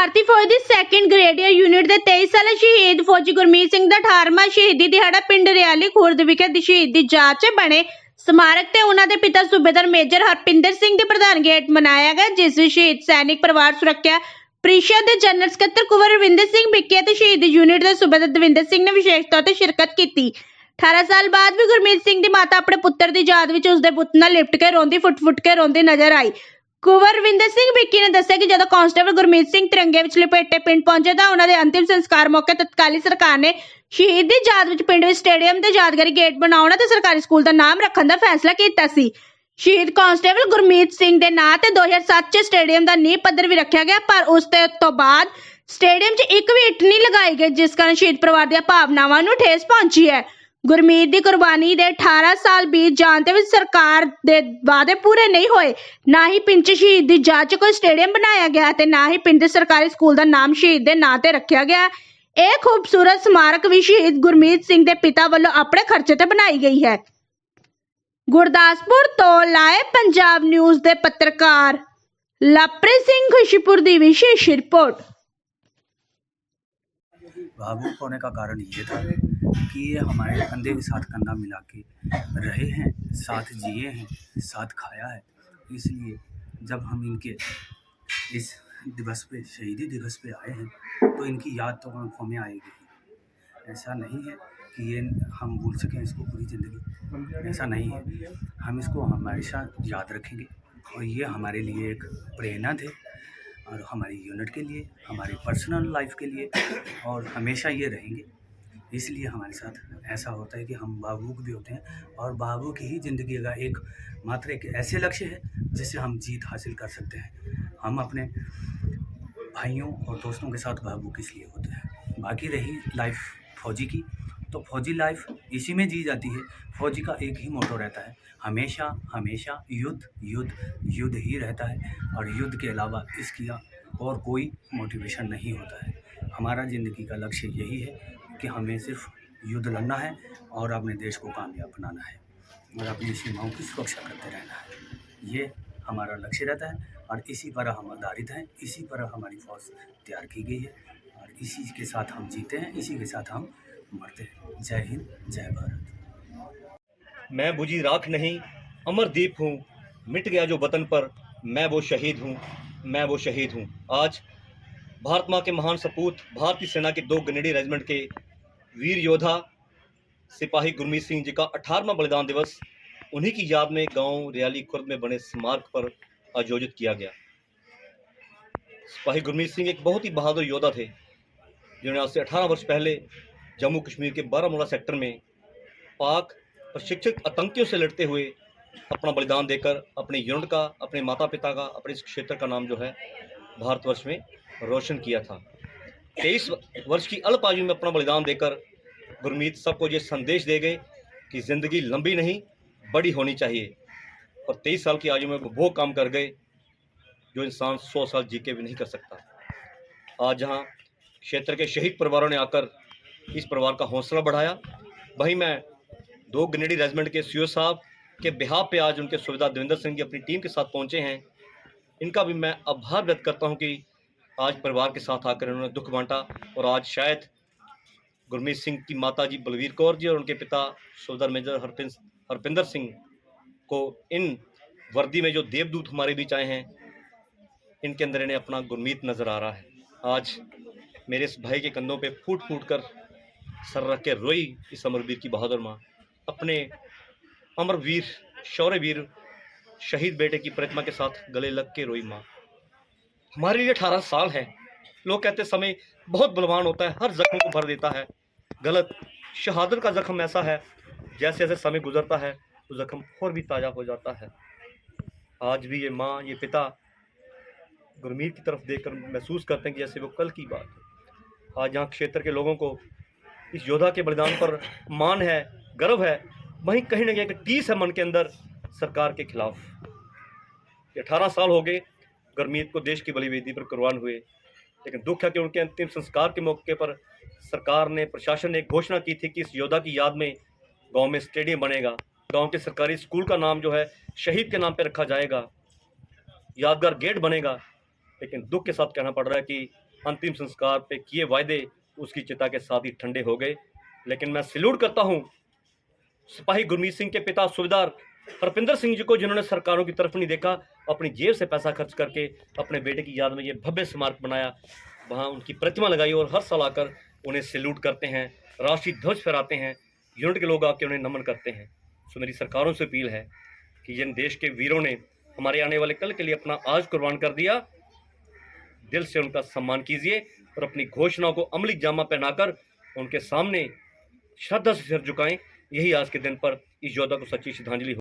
ਭਾਰਤੀ ਫੌਜ ਦੀ 2nd ਗ੍ਰੇਡੀਅਰ unit ਦੇ 23 ਸਾਲਾ ਸ਼ਹੀਦ ਫੌਜੀ ਗੁਰਮੀਤ ਸਿੰਘ ਦਾ 18ਵਾਂ ਸ਼ਹੀਦੀ ਦਿਹਾੜਾ ਪਿੰਡ ਰਿਆਲੀ ਖੁਰਦ ਵਿਖੇ ਸ਼ਹੀਦ ਦੀ ਯਾਦ 'ਚ ਬਣੇ ਸਮਾਰਕ ਤੇ ਉਹਨਾਂ ਦੇ ਪਿਤਾ ਸੂਬੇਦਾਰ ਮੇਜਰ ਹਰਪਿੰਦਰ ਸਿੰਘ ਦੀ ਪ੍ਰਧਾਨਗੀ ਹੇਠ ਮਨਾਇਆ ਗਿਆ, ਜਿਸ ਵਿੱਚ ਸ਼ਹੀਦ ਸੈਨਿਕ ਪਰਿਵਾਰ ਸੁਰੱਖਿਆ ਪ੍ਰੀਸ਼ਦ ਦੇ ਜਨਰਲ ਸਕੱਤਰ ਕੁੰਵਰ ਰਵਿੰਦਰ ਸਿੰਘ ਬਿੱਕੀ ਅਤੇ ਸ਼ਹੀਦ ਯੂਨਿਟ ਦੇ ਸੂਬੇਦਾਰ ਦਵਿੰਦਰ ਸਿੰਘ ਨੇ ਵਿਸ਼ੇਸ਼ ਤੌਰ ਤੇ ਸ਼ਿਰਕਤ ਕੀਤੀ। 18 ਸਾਲ ਬਾਅਦ ਵੀ ਗੁਰਮੀਤ ਸਿੰਘ ਦੀ ਮਾਤਾ ਆਪਣੇ ਪੁੱਤਰ ਦੀ ਯਾਦ ਵਿੱਚ ਉਸਦੇ ਬੁੱਤ ਨਾਲ ਲਿਪਟ ਕੇ ਰੋਂਦੀ ਫੁੱਟ ਕੇ ਰੋਂਦੀ ਨਜ਼ਰ ਆਈ। ਕੁੰਵਰ ਰਵਿੰਦਰ ਸਿੰਘ ਬਿੱਕੀ ਨੇ ਦੱਸਿਆ ਕਿ ਜਦੋਂ ਕਾਂਸਟੇਬਲ ਗੁਰਮੀਤ ਸਿੰਘ ਤਿਰੰਗੇ ਵਿੱਚ ਲਪੇਟੇ ਪਿੰਡ ਪਹੁੰਚੇ ਤਾਂ ਉਹਨਾਂ ਦੇ ਅੰਤਿਮ ਸੰਸਕਾਰ ਮੌਕੇ ਤਤਕਾਲੀ ਸਰਕਾਰ ਨੇ ਸ਼ਹੀਦ ਦੀ ਯਾਦ ਵਿੱਚ ਪਿੰਡ ਵਿੱਚ ਸਟੇਡੀਅਮ ਤੇ ਯਾਦਗਾਰੀ ਗੇਟ ਬਣਾਉਣ ਅਤੇ ਸਰਕਾਰੀ ਸਕੂਲ ਦਾ ਨਾਮ ਰੱਖਣ ਦਾ ਫੈਸਲਾ ਕੀਤਾ ਸੀ। ਸ਼ਹੀਦ ਕਾਂਸਟੇਬਲ ਗੁਰਮੀਤ ਸਿੰਘ ਦੇ ਨਾਂ ਤੇ 2007 ਚ ਸਟੇਡੀਅਮ ਦਾ ਨੀਂਹ ਪੱਥਰ ਵੀ ਰੱਖਿਆ ਗਿਆ, ਪਰ ਉਸ ਤੋਂ ਬਾਅਦ ਸਟੇਡੀਅਮ 'ਚ ਇੱਕ ਵੀ ਇੱਟ ਨਹੀਂ ਲਗਾਈ ਗਈ, ਜਿਸ ਕਾਰਨ ਸ਼ਹੀਦ ਪਰਿਵਾਰ ਦੀਆਂ ਭਾਵਨਾਵਾਂ ਨੂੰ ਠੇਸ ਪਹੁੰਚੀ ਹੈ। ਗੁਰਮੀਤ ਦੀ ਕੁਰਬਾਨੀ ਦੇ 18 ਸਾਲ ਬੀਤ ਜਾਣ ਤੇ ਵੀ ਸਰਕਾਰ ਦੇ ਵਾਅਦੇ ਪੂਰੇ ਨਹੀਂ ਹੋਏ। ਨਾ ਹੀ ਪਿੰਡ 'ਚ ਸ਼ਹੀਦ ਦੀ ਯਾਦ 'ਚ ਕੋਈ ਸਟੇਡੀਅਮ ਬਣਾਇਆ ਗਿਆ ਤੇ ਨਾ ਹੀ ਪਿੰਡ ਦੇ ਸਰਕਾਰੀ ਸਕੂਲ ਦਾ ਨਾਮ ਸ਼ਹੀਦ ਦੇ ਨਾਂ ਤੇ ਰੱਖਿਆ ਗਿਆ। ਇਹ ਖੂਬਸੂਰਤ ਸਮਾਰਕ ਵੀ ਸ਼ਹੀਦ ਗੁਰਮੀਤ ਸਿੰਘ ਦੇ ਪਿਤਾ ਵੱਲੋਂ ਆਪਣੇ ਖਰਚੇ ਤੇ ਬਣਾਈ ਗਈ ਹੈ। ਗੁਰਦਾਸਪੁਰ ਤੋਂ ਲਾਏ ਪੰਜਾਬ ਨਿਊਜ਼ ਦੇ ਪੱਤਰਕਾਰ ਲਵਪ੍ਰੀਤ ਸਿੰਘ ਖੁਸ਼ੀपुर ਦੀ विशेष रिपोर्ट। भावुक होने का कारण ये था कि ये हमारे कंधे के साथ कंधा मिला के रहे हैं, साथ जिए हैं, साथ खाया है। इसलिए जब हम इनके इस दिवस पे, शहीदी दिवस पे आए हैं, तो इनकी याद तो आंखों में आएगी। ऐसा नहीं है कि ये हम भूल सकें इसको पूरी ज़िंदगी, ऐसा नहीं है। हम इसको हमेशा याद रखेंगे और ये हमारे लिए एक प्रेरणा थे और हमारी यूनिट के लिए, हमारी पर्सनल लाइफ के लिए, और हमेशा ये रहेंगे। इसलिए हमारे साथ ऐसा होता है कि हम भावुक भी होते हैं और भावुक ही ज़िंदगी का मात्र एक ऐसे लक्ष्य है जिससे हम जीत हासिल कर सकते हैं। हम अपने भाइयों और दोस्तों के साथ भावुक इसलिए होते हैं। बाकी रही लाइफ फौजी की, तो फौजी लाइफ इसी में जी जाती है। फौजी का एक ही मोटो रहता है, हमेशा हमेशा युद्ध युद्ध युद्ध ही रहता है, और युद्ध के अलावा इसकी और कोई मोटिवेशन नहीं होता है। हमारा ज़िंदगी का लक्ष्य यही है कि हमें सिर्फ युद्ध लड़ना है और अपने देश को कामयाब बनाना है और अपनी सीमाओं की सुरक्षा करते रहना है। ये हमारा लक्ष्य रहता है और इसी पर हम आधारित हैं, इसी पर हमारी फौज तैयार की गई है और इसी के साथ हम जीते हैं, इसी के साथ हम मरते हैं। जय हिंद, जय भारत। मैं बुझी राख नहीं, अमरदीप हूँ, मिट गया जो वतन पर, मैं वो शहीद हूँ, मैं वो शहीद हूँ। आज भारत माँ के महान सपूत भारतीय सेना के 2 ग्रेनेडियर रेजिमेंट के वीर योद्धा सिपाही गुरमीत सिंह जी का 18वां बलिदान दिवस उन्हीं की याद में गांव रियाली खुर्द में बने स्मारक पर आयोजित किया गया। सिपाही गुरमीत सिंह एक बहुत ही बहादुर योद्धा थे, जिन्होंने आज से 18 वर्ष पहले जम्मू कश्मीर के बारामूला सेक्टर में पाक प्रशिक्षित आतंकियों से लड़ते हुए अपना बलिदान देकर अपने यूनिट का, अपने माता पिता का, अपने इस क्षेत्र का नाम जो है भारतवर्ष में रोशन किया था। 23 वर्ष की अल्प आयु में अपना बलिदान देकर गुरमीत सबको ये संदेश दे गए कि ज़िंदगी लंबी नहीं बड़ी होनी चाहिए, और 23 साल की आयु में वो काम कर गए जो इंसान 100 साल जी के भी नहीं कर सकता। आज जहाँ क्षेत्र के शहीद परिवारों ने आकर इस परिवार का हौसला बढ़ाया, वहीं मैं 2 ग्रेनेडियर रेजिमेंट के सीओ साहब के बिहाफ पे आज उनके सुबेदार दविंदर सिंह जी अपनी टीम के साथ पहुंचे हैं। इनका भी मैं आभार व्यक्त करता हूं कि आज परिवार के साथ आकर इन्होंने दुख बांटा, और आज शायद गुरमीत सिंह की माता जी बलवीर कौर जी और उनके पिता सुबेदार मेजर हरपिंदर सिंह को इन वर्दी में जो देवदूत हमारे बीच आए हैं, इनके अंदर इन्हें अपना गुरमीत नज़र आ रहा है। आज मेरे इस भाई के कंधों पे फूट फूट कर सर रख के रोई इस अमरवीर की बहादुर माँ, अपने अमरवीर शौर्यवीर शहीद बेटे की प्रतिमा के साथ गले लग के रोई माँ। हमारे लिए 18 साल है। लोग कहते समय बहुत बलवान होता है, हर जख्म को भर देता है। गलत, शहादत का जख्म ऐसा है जैसे जैसे समय गुजरता है तो जख्म और भी ताज़ा हो जाता है। आज भी ये माँ, ये पिता गुरमीत की तरफ देखकर महसूस करते हैं कि जैसे वो कल की बात है। आज यहाँ क्षेत्र के लोगों को इस योद्धा के बलिदान पर मान है, गर्व है, वहीं कहीं ना कहीं एक टीस है मन के अंदर सरकार के खिलाफ। 18 साल हो गए गुरमीत को देश की बलि वेदी पर कुर्बान हुए, लेकिन दुख है कि उनके अंतिम संस्कार के मौके पर सरकार ने, प्रशासन ने एक घोषणा की थी कि इस योद्धा की याद में गांव में स्टेडियम बनेगा, गांव के सरकारी स्कूल का नाम जो है शहीद के नाम पर रखा जाएगा, यादगार गेट बनेगा। लेकिन दुख के साथ कहना पड़ रहा है कि अंतिम संस्कार पे किए वायदे उसकी चिता के साथ ही ठंडे हो गए। लेकिन मैं सैल्यूट करता हूँ सिपाही गुरमीत सिंह के पिता सूबेदार हरपिंदर सिंह जी को, जिन्होंने सरकारों की तरफ नहीं देखा, अपनी जेब से पैसा खर्च करके अपने बेटे की याद में ये भव्य स्मारक बनाया, वहाँ उनकी प्रतिमा लगाई और हर साल आकर उन्हें सैल्यूट करते हैं, राष्ट्रीय ध्वज फहराते हैं, यूनिट के लोग आके उन्हें नमन करते हैं। सो मेरी सरकारों से अपील है कि जिन देश के वीरों ने हमारे आने वाले कल के लिए अपना आज कुर्बान कर दिया, दिल से उनका सम्मान कीजिए और अपनी घोषणाओं को अमली जामा पहनाकर उनके सामने श्रद्धा से सिर झुकाएं। यही आज के दिन पर इस योद्धा को सच्ची श्रद्धांजलि हो।